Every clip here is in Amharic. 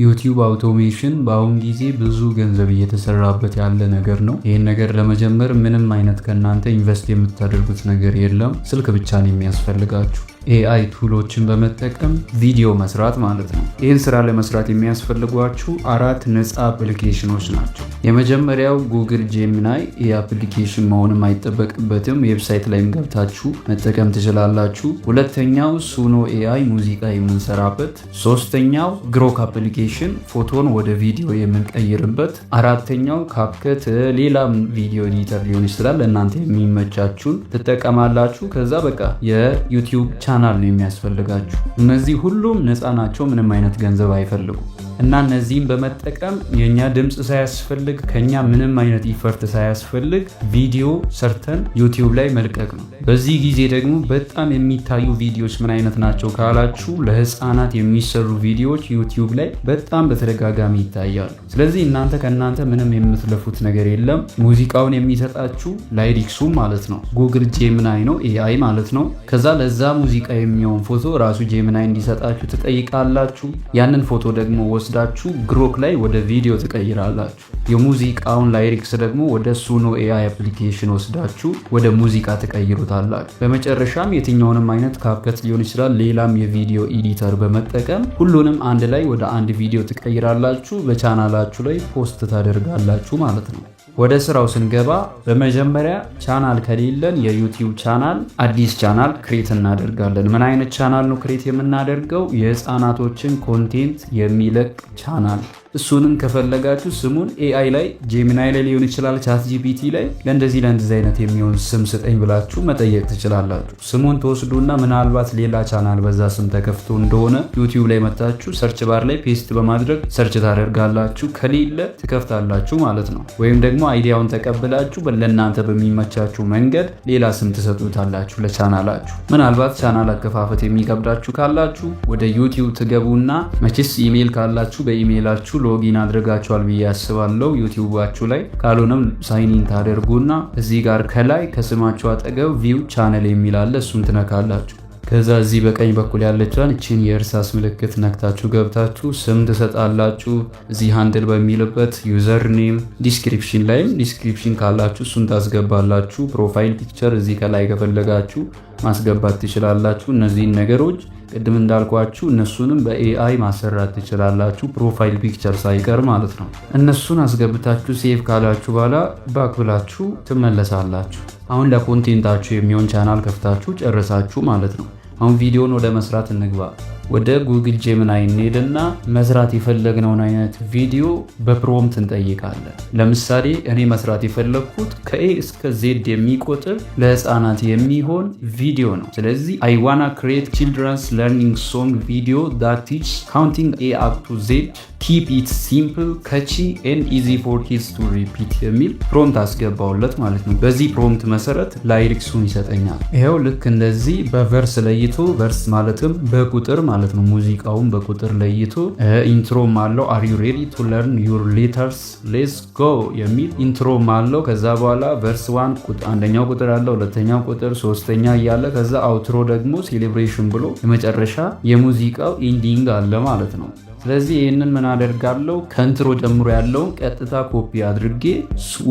ዩቲዩብ አውቶሜሽን በአሁን ጊዜ ብዙ ገንዘብ እየተሰራበት ያለ ነገር ነው። ይህን ነገር ለመጀመር ምንም አይነት ከእናንተ ኢንቨስት የምታደርጉት ነገር የለም። ስልክ ብቻ ነው የሚያስፈልጋችሁ። ኤአይ ቱሎችን በመጠቀም ቪዲዮ መስራት ማለት ነው። ይህን ስራ ለመስራት የሚያስፈልጓችሁ 4 ነፃ አፕሊኬሽኖች ናቸው። የመጀመሪያው ጉግል ጄሚናይ። ይህ አፕሊኬሽን መሆንም አይጠበቅበትም፣ ዌብሳይት ላይም ገብታችሁ መጠቀም ትችላላችሁ። ሁለተኛው ሱኖ ኤአይ ሙዚቃ የምንሰራበት። ሶስተኛው ግሮክ አፕሊኬሽን ፎቶን ወደ ቪዲዮ የምንቀይርበት። አራተኛው ካፕከት፣ ሌላም ቪዲዮ ኤዲተር ሊሆን ይችላል። ለእናንተ የሚመቻችሁን ትጠቀማላችሁ። ከዛ በቃ የዩቲዩብ ቻናል ነው የሚያስፈልጋችሁ። እነዚህ ሁሉም ነፃ ናቸው፣ ምንም አይነት ገንዘብ አይፈልጉም። እና እነዚህም በመጠቀም የኛ ድምፅ ሳያስፈልግ ከኛ ምንም አይነት ኢፈርት ሳያስፈልግ ቪዲዮ ሰርተን ዩቲዩብ ላይ መልቀቅ ነው። በዚህ ጊዜ ደግሞ በጣም የሚታዩ ቪዲዮዎች ምን አይነት ናቸው ካላችሁ፣ ለህፃናት የሚሰሩ ቪዲዮዎች ዩቲዩብ ላይ በጣም በተደጋጋሚ ይታያሉ። ስለዚህ ከእናንተ ምንም የምትለፉት ነገር የለም። ሙዚቃውን የሚሰጣችሁ ላይሪክሱ ማለት ነው ጉግል ጄሚናይ ነው፣ ኤአይ ማለት ነው። ከዛ ለዛ ሙዚቃ የሚሆን ፎቶ ራሱ ጄሚናይ እንዲሰጣችሁ ትጠይቃላችሁ። ያንን ፎቶ ደግሞ ወስዳችሁ ግሮክ ላይ ወደ ቪዲዮ ትቀይራላችሁ። የሙዚቃውን ላይሪክስ ደግሞ ወደ ሱኖ ኤአይ አፕሊኬሽን ወስዳችሁ ወደ ሙዚቃ ትቀይሩታላችሁ። በመጨረሻም የትኛውንም አይነት ካፕከት ሊሆን ይችላል፣ ሌላም የቪዲዮ ኤዲተር በመጠቀም ሁሉንም አንድ ላይ ወደ አንድ ቪዲዮ ትቀይራላችሁ። በቻናላችሁ ላይ ፖስት ታደርጋላችሁ ማለት ነው። ወደ ስራው ስንገባ በመጀመሪያ ቻናል ከሌለን የዩቲዩብ ቻናል አዲስ ቻናል ክሬት እናደርጋለን። ምን አይነት ቻናል ነው ክሬት የምናደርገው? የህፃናቶችን ኮንቴንት የሚለቅ ቻናል። እሱንም ከፈለጋችሁ ስሙን ኤአይ ላይ ጄሚናይ ላይ ሊሆን ይችላል፣ ቻት ጂፒቲ ላይ ለእንደዚህ አይነት የሚሆን ስም ስጠኝ ብላችሁ መጠየቅ ትችላላችሁ። ስሙን ተወስዱና ምናልባት ሌላ ቻናል በዛ ስም ተከፍቶ እንደሆነ ዩቲዩብ ላይ መታችሁ ሰርች ባር ላይ ፔስት በማድረግ ሰርች ታደርጋላችሁ። ከሌለ ትከፍታላችሁ ማለት ነው። ወይም ደግሞ አይዲያውን ተቀብላችሁ ለእናንተ በሚመቻችሁ መንገድ ሌላ ስም ትሰጡታላችሁ ለቻናላችሁ። ምናልባት ቻናል አከፋፈት የሚከብዳችሁ ካላችሁ ወደ ዩቲዩብ ትገቡና መቼስ ኢሜይል ካላችሁ በኢሜይላችሁ ሎጊን አድርጋችኋል ብዬ አስባለሁ ዩቲዩባችሁ ላይ። ካልሆነም ሳይኒን ታደርጉና እዚህ ጋር ከላይ ከስማችሁ አጠገብ ቪው ቻነል የሚል አለ። እሱን ትነካላችሁ። ከዛ እዚህ በቀኝ በኩል ያለችዋን እቺን የእርሳስ ምልክት ነክታችሁ ገብታችሁ ስም ትሰጣላችሁ። እዚህ ሃንድል በሚልበት ዩዘር ኔም፣ ዲስክሪፕሽን ካላችሁ እሱን ታስገባላችሁ። ፕሮፋይል ፒክቸር እዚህ ከላይ ከፈለጋችሁ ማስገባት ትችላላችሁ። እነዚህን ነገሮች ቅድም እንዳልኳችሁ እነሱንም በኤአይ ማሰራት ትችላላችሁ፣ ፕሮፋይል ፒክቸር ሳይቀር ማለት ነው። እነሱን አስገብታችሁ ሴቭ ካላችሁ በኋላ ባክ ብላችሁ ትመለሳላችሁ። አሁን ለኮንቴንታችሁ የሚሆን ቻናል ከፍታችሁ ጨርሳችሁ ማለት ነው። አሁን ቪዲዮን ወደ መስራት እንግባ። ወደ ጉግል ጄሚናይ እንሄድና መስራት የፈለግነውን አይነት ቪዲዮ በፕሮምፕት እንጠይቃለን። ለምሳሌ እኔ መስራት የፈለግኩት ከኤ እስከ ዜድ የሚቆጥር ለህፃናት የሚሆን ቪዲዮ ነው። ስለዚህ አይ ዋና ክሬት ቺልድረንስ ለርኒንግ ሶንግ ቪዲዮ ዳት ቲችስ ካውንቲንግ ኤ አፕ ቱ ዜድ ኪፕ ኢት ሲምፕል ከቺ ኤንድ ኢዚ ፎር ኪድስ ቱ ሪፒት የሚል ፕሮምፕት አስገባውለት ማለት ነው። በዚህ ፕሮምፕት መሰረት ላይሪክሱን ይሰጠኛል። ይሄው ልክ እንደዚህ በቨርስ ለይቶ፣ ቨርስ ማለትም በቁጥር ማለት ነው። ሙዚቃውን በቁጥር ለይቶ ኢንትሮም አለው። አር ዩ ሬዲ ቱ ለርን ዩር ሌተርስ ሌትስ ጎ የሚል ኢንትሮም አለው። ከዛ በኋላ ቨርስ 1 አንደኛው ቁጥር አለው፣ ሁለተኛው ቁጥር፣ ሶስተኛ እያለ ከዛ አውትሮ ደግሞ ሴሌብሬሽን ብሎ የመጨረሻ የሙዚቃው ኢንዲንግ አለ ማለት ነው። ስለዚህ ይህንን ምን አደርጋለሁ? ከኢንትሮ ጀምሮ ያለውን ቀጥታ ኮፒ አድርጌ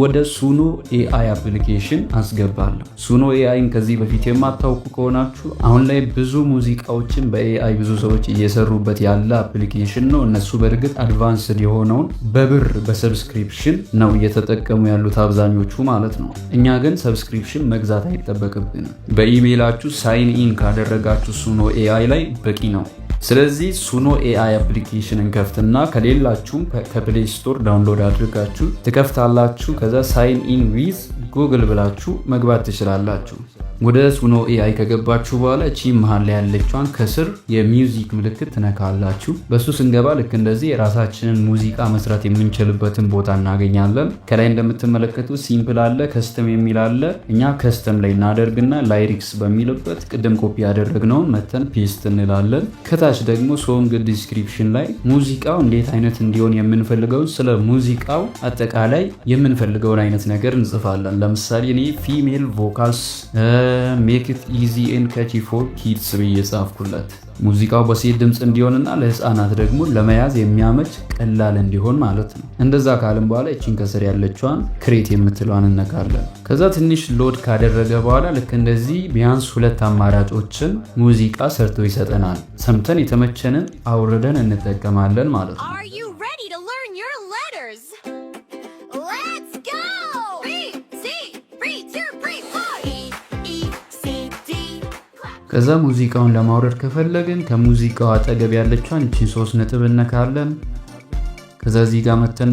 ወደ ሱኖ ኤአይ አፕሊኬሽን አስገባለሁ። ሱኖ ኤአይን ከዚህ በፊት የማታውቁ ከሆናችሁ አሁን ላይ ብዙ ሙዚቃዎችን በኤአይ ብዙ ሰዎች እየሰሩበት ያለ አፕሊኬሽን ነው። እነሱ በእርግጥ አድቫንስድ የሆነውን በብር በሰብስክሪፕሽን ነው እየተጠቀሙ ያሉት አብዛኞቹ ማለት ነው። እኛ ግን ሰብስክሪፕሽን መግዛት አይጠበቅብንም። በኢሜይላችሁ ሳይን ኢን ካደረጋችሁ ሱኖ ኤአይ ላይ በቂ ነው። ስለዚህ ሱኖ ኤአይ አፕሊኬሽንን ከፍትና ከሌላችሁም ከፕሌይ ስቶር ዳውንሎድ አድርጋችሁ ትከፍታላችሁ። ከዛ ሳይን ኢን ዊዝ ጉግል ብላችሁ መግባት ትችላላችሁ። ወደ ሱኖ ኤአይ ከገባችሁ በኋላ እቺ መሃል ላይ ያለችዋን ከስር የሚውዚክ ምልክት ትነካላችሁ። በሱ ስንገባ ልክ እንደዚህ የራሳችንን ሙዚቃ መስራት የምንችልበትን ቦታ እናገኛለን። ከላይ እንደምትመለከቱት ሲምፕል አለ፣ ከስተም የሚል አለ። እኛ ከስተም ላይ እናደርግና ላይሪክስ በሚልበት ቅድም ኮፒ ያደረግነውን መተን ፔስት እንላለን። ከታች ደግሞ ሶንግ ዲስክሪፕሽን ላይ ሙዚቃው እንዴት አይነት እንዲሆን የምንፈልገውን ስለ ሙዚቃው አጠቃላይ የምንፈልገውን አይነት ነገር እንጽፋለን። ለምሳሌ እኔ ፊሜል ቮካልስ ሜክ ኢት ኢዚ ኤንድ ካቺ ፎር ኪድስ ብዬ ጻፍኩለት። ሙዚቃው በሴት ድምፅ እንዲሆንና ለህፃናት ደግሞ ለመያዝ የሚያመች ቀላል እንዲሆን ማለት ነው። እንደዛ ካልን በኋላ እቺን ከስር ያለችዋን ክሬት የምትለዋን እነካለን። ከዛ ትንሽ ሎድ ካደረገ በኋላ ልክ እንደዚህ ቢያንስ 2 አማራጮችን ሙዚቃ ሰርቶ ይሰጠናል። ሰምተን የተመቸንን አውርደን እንጠቀማለን ማለት ነው። ከዛ ሙዚቃውን ለማውረድ ከፈለግን ከሙዚቃው አጠገብ ያለችውን እቺን 3 ነጥብ እነካለን። ከዛ እዚህ ጋር መተን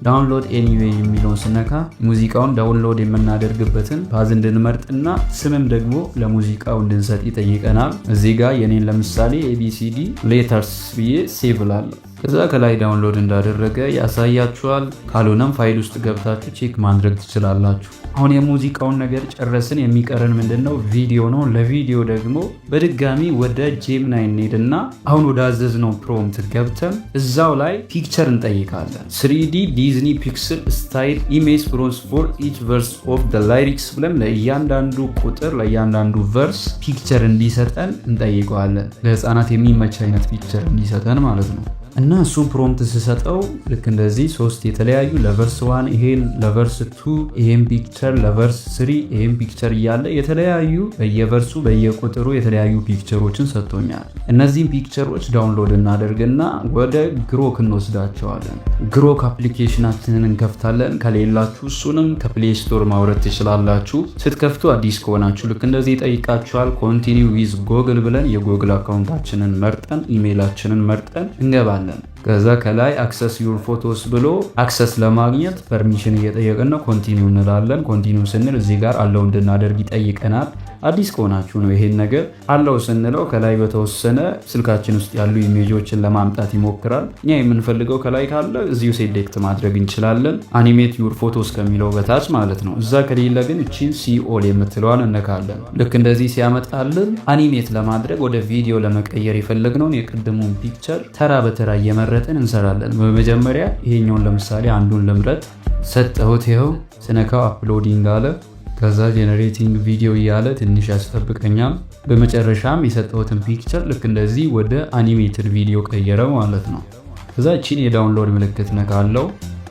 ዳውንሎድ ኤኒዌይ የሚለውን ስነካ ሙዚቃውን ዳውንሎድ የምናደርግበትን ፓዝ እንድንመርጥና ስምም ደግሞ ለሙዚቃው እንድንሰጥ ይጠይቀናል። እዚህ ጋር የኔን ለምሳሌ ABCD ሌተርስ ብዬ ሴቭ ላለሁ። ከዛ ከላይ ዳውንሎድ እንዳደረገ ያሳያችኋል። ካልሆነም ፋይል ውስጥ ገብታችሁ ቼክ ማድረግ ትችላላችሁ። አሁን የሙዚቃውን ነገር ጨረስን። የሚቀረን ምንድነው? ቪዲዮ ነው። ለቪዲዮ ደግሞ በድጋሚ ወደ ጄሚናይ እንሄድና አሁን ወደ አዘዝነው ፕሮምፕት ገብተን እዛው ላይ ፒክቸር እንጠይቃለን። 3D ዲዝኒ ፒክስል ስታይል ኢሜጅ ፕሮምፕት ፎር ኢች ቨርስ ኦፍ ዘ ላይሪክስ ብለን ለእያንዳንዱ ቁጥር ለእያንዳንዱ ቨርስ ፒክቸር እንዲሰጠን እንጠይቀዋለን። ለህፃናት የሚመች አይነት ፒክቸር እንዲሰጠን ማለት ነው። እና እሱ ፕሮምፕት ስሰጠው ልክ እንደዚህ 3 የተለያዩ ለቨርስ 1 ይሄን፣ ለቨርስ 2 ይሄን ፒክቸር፣ ለቨርስ 3 ይሄን ፒክቸር እያለ የተለያዩ በየቨርሱ በየቁጥሩ የተለያዩ ፒክቸሮችን ሰጥቶኛል። እነዚህን ፒክቸሮች ዳውንሎድ እናደርግና ወደ ግሮክ እንወስዳቸዋለን። ግሮክ አፕሊኬሽናችንን እንከፍታለን። ከሌላችሁ እሱንም ከፕሌይ ስቶር ማውረድ ትችላላችሁ። ስትከፍቱ አዲስ ከሆናችሁ ልክ እንደዚህ ይጠይቃችኋል። ኮንቲኒው ዊዝ ጎግል ብለን የጎግል አካውንታችንን መርጠን ኢሜይላችንን መርጠን እንገባለን። ከዛ ከላይ አክሰስ ዩር ፎቶስ ብሎ አክሰስ ለማግኘት ፐርሚሽን እየጠየቀን ነው። ኮንቲኒው እንላለን። ኮንቲኒው ስንል እዚህ ጋር አለው እንድናደርግ ይጠይቀናል። አዲስ ከሆናችሁ ነው ይሄን ነገር አለው ስንለው ከላይ በተወሰነ ስልካችን ውስጥ ያሉ ኢሜጆችን ለማምጣት ይሞክራል። እኛ የምንፈልገው ከላይ ካለ እዚሁ ሴሌክት ማድረግ እንችላለን። አኒሜት ዩር ፎቶስ ከሚለው በታች ማለት ነው። እዛ ከሌለ ግን እቺን ሲኦል የምትለዋን እነካለን። ልክ እንደዚህ ሲያመጣልን አኒሜት ለማድረግ ወደ ቪዲዮ ለመቀየር የፈለግነውን የቅድሙን ፒክቸር ተራ በተራ እየመረጥን እንሰራለን። በመጀመሪያ ይሄኛውን ለምሳሌ አንዱን ልምረጥ። ሰጠሁት። ይኸው ስነካው አፕሎዲንግ አለ። ከዛ ጄነሬቲንግ ቪዲዮ እያለ ትንሽ ያስጠብቀኛል። በመጨረሻም የሰጠሁትን ፒክቸር ልክ እንደዚህ ወደ አኒሜትድ ቪዲዮ ቀየረው ማለት ነው። ከዛ እቺን የዳውንሎድ ምልክት ነካለው።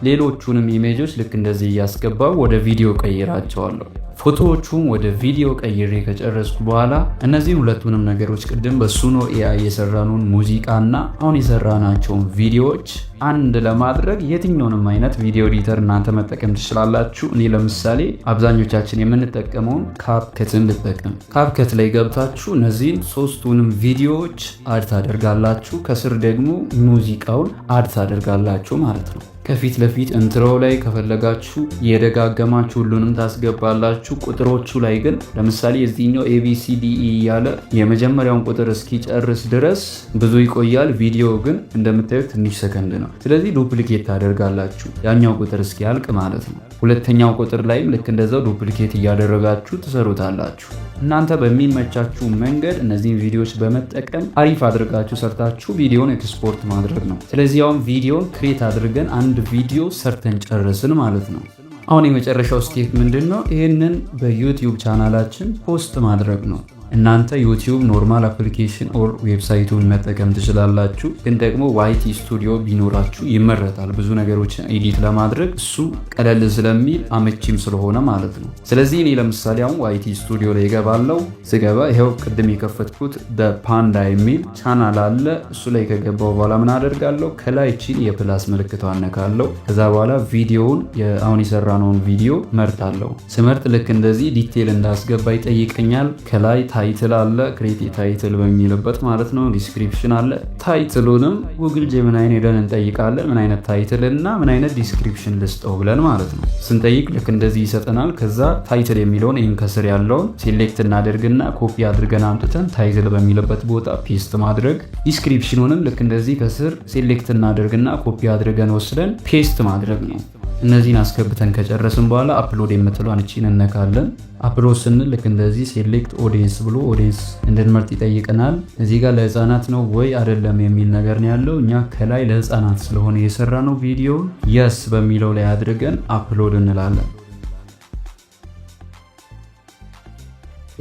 ሌሎቹንም ኢሜጆች ልክ እንደዚህ እያስገባው ወደ ቪዲዮ ቀይራቸዋለሁ። ፎቶዎቹም ወደ ቪዲዮ ቀይሬ ከጨረስኩ በኋላ እነዚህን ሁለቱንም ነገሮች ቅድም በሱኖ ኤአይ የሰራነውን ሙዚቃና አሁን የሰራናቸውን ቪዲዮዎች አንድ ለማድረግ የትኛውንም አይነት ቪዲዮ ኤዲተር እናንተ መጠቀም ትችላላችሁ። እኔ ለምሳሌ አብዛኞቻችን የምንጠቀመውን ካፕከትን ልጠቀም። ካፕከት ላይ ገብታችሁ እነዚህን 3ቱንም ቪዲዮዎች አድ ታደርጋላችሁ። ከስር ደግሞ ሙዚቃውን አድ ታደርጋላችሁ ማለት ነው። ከፊት ለፊት ኢንትሮ ላይ ከፈለጋችሁ የደጋገማችሁ ሁሉንም ታስገባላችሁ። ቁጥሮቹ ላይ ግን ለምሳሌ የዚህኛው ABCDE እያለ የመጀመሪያውን ቁጥር እስኪጨርስ ድረስ ብዙ ይቆያል። ቪዲዮ ግን እንደምታዩት ትንሽ ሰከንድ ነው። ስለዚህ ዱፕሊኬት ታደርጋላችሁ ያኛው ቁጥር እስኪያልቅ ማለት ነው። ሁለተኛው ቁጥር ላይም ልክ እንደዛው ዱፕሊኬት እያደረጋችሁ ትሰሩታላችሁ። እናንተ በሚመቻችሁ መንገድ እነዚህን ቪዲዮዎች በመጠቀም አሪፍ አድርጋችሁ ሰርታችሁ ቪዲዮን ኤክስፖርት ማድረግ ነው። ስለዚህ አሁን ቪዲዮን ክሬት አድርገን አንድ ቪዲዮ ሰርተን ጨረስን ማለት ነው። አሁን የመጨረሻው ስቴፕ ምንድን ነው? ይህንን በዩቲዩብ ቻናላችን ፖስት ማድረግ ነው። እናንተ ዩቲዩብ ኖርማል አፕሊኬሽን ኦር ዌብሳይቱን መጠቀም ትችላላችሁ። ግን ደግሞ ዋይቲ ስቱዲዮ ቢኖራችሁ ይመረጣል። ብዙ ነገሮችን ኤዲት ለማድረግ እሱ ቀለል ስለሚል አመቺም ስለሆነ ማለት ነው። ስለዚህ እኔ ለምሳሌ አሁን ዋይቲ ስቱዲዮ ላይ ገባለው። ስገባ ይኸው ቅድም የከፈትኩት ፓንዳ የሚል ቻናል አለ። እሱ ላይ ከገባው በኋላ ምን አደርጋለሁ? ከላይ ቺን የፕላስ ምልክቷ አነካለሁ። ከዛ በኋላ ቪዲዮውን አሁን የሰራነውን ቪዲዮ መርጣለሁ። ስመርጥ ልክ እንደዚህ ዲቴል እንዳስገባ ይጠይቀኛል። ከላይ ታይትል አለ። ክሬት ታይትል በሚልበት ማለት ነው። ዲስክሪፕሽን አለ። ታይትሉንም ጉግል ጄሚናይን ሄደን እንጠይቃለን። ምን አይነት ታይትል እና ምን አይነት ዲስክሪፕሽን ልስጠው ብለን ማለት ነው። ስንጠይቅ ልክ እንደዚህ ይሰጠናል። ከዛ ታይትል የሚለውን ይህን ከስር ያለውን ሴሌክት እናደርግና ኮፒ አድርገን አምጥተን ታይትል በሚልበት ቦታ ፔስት ማድረግ። ዲስክሪፕሽኑንም ልክ እንደዚህ ከስር ሴሌክት እናደርግና ኮፒ አድርገን ወስደን ፔስት ማድረግ ነው። እነዚህን አስገብተን ከጨረስን በኋላ አፕሎድ የምትለዋን እቺን እነካለን። አፕሎድ ስንል ልክ እንደዚህ ሴሌክት ኦዲየንስ ብሎ ኦዲየንስ እንድንመርጥ ይጠይቀናል። እዚህ ጋር ለህፃናት ነው ወይ አይደለም የሚል ነገር ነው ያለው። እኛ ከላይ ለህፃናት ስለሆነ የሰራ ነው ቪዲዮ የስ በሚለው ላይ አድርገን አፕሎድ እንላለን።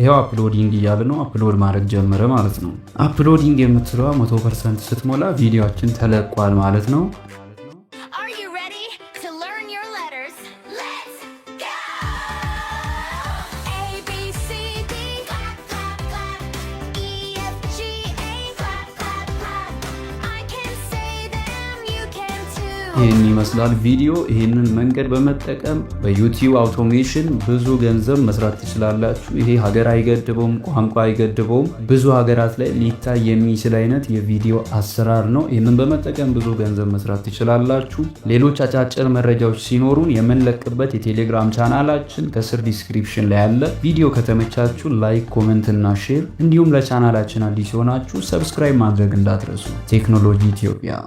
ይሄው አፕሎዲንግ እያለ ነው። አፕሎድ ማድረግ ጀመረ ማለት ነው። አፕሎዲንግ የምትለዋ 100% ስትሞላ ቪዲዮአችን ተለቋል ማለት ነው። ይህን ይመስላል ቪዲዮ። ይህንን መንገድ በመጠቀም በዩቲዩብ አውቶሜሽን ብዙ ገንዘብ መስራት ትችላላችሁ። ይሄ ሀገር አይገድበውም፣ ቋንቋ አይገድበውም። ብዙ ሀገራት ላይ ሊታይ የሚችል አይነት የቪዲዮ አሰራር ነው። ይህንን በመጠቀም ብዙ ገንዘብ መስራት ትችላላችሁ። ሌሎች አጫጭር መረጃዎች ሲኖሩን የምንለቅበት የቴሌግራም ቻናላችን ከስር ዲስክሪፕሽን ላይ አለ። ቪዲዮ ከተመቻችሁ ላይክ፣ ኮሜንት እና ሼር እንዲሁም ለቻናላችን አዲስ የሆናችሁ ሰብስክራይብ ማድረግ እንዳትረሱ። ቴክኖሎጂ ኢትዮጵያ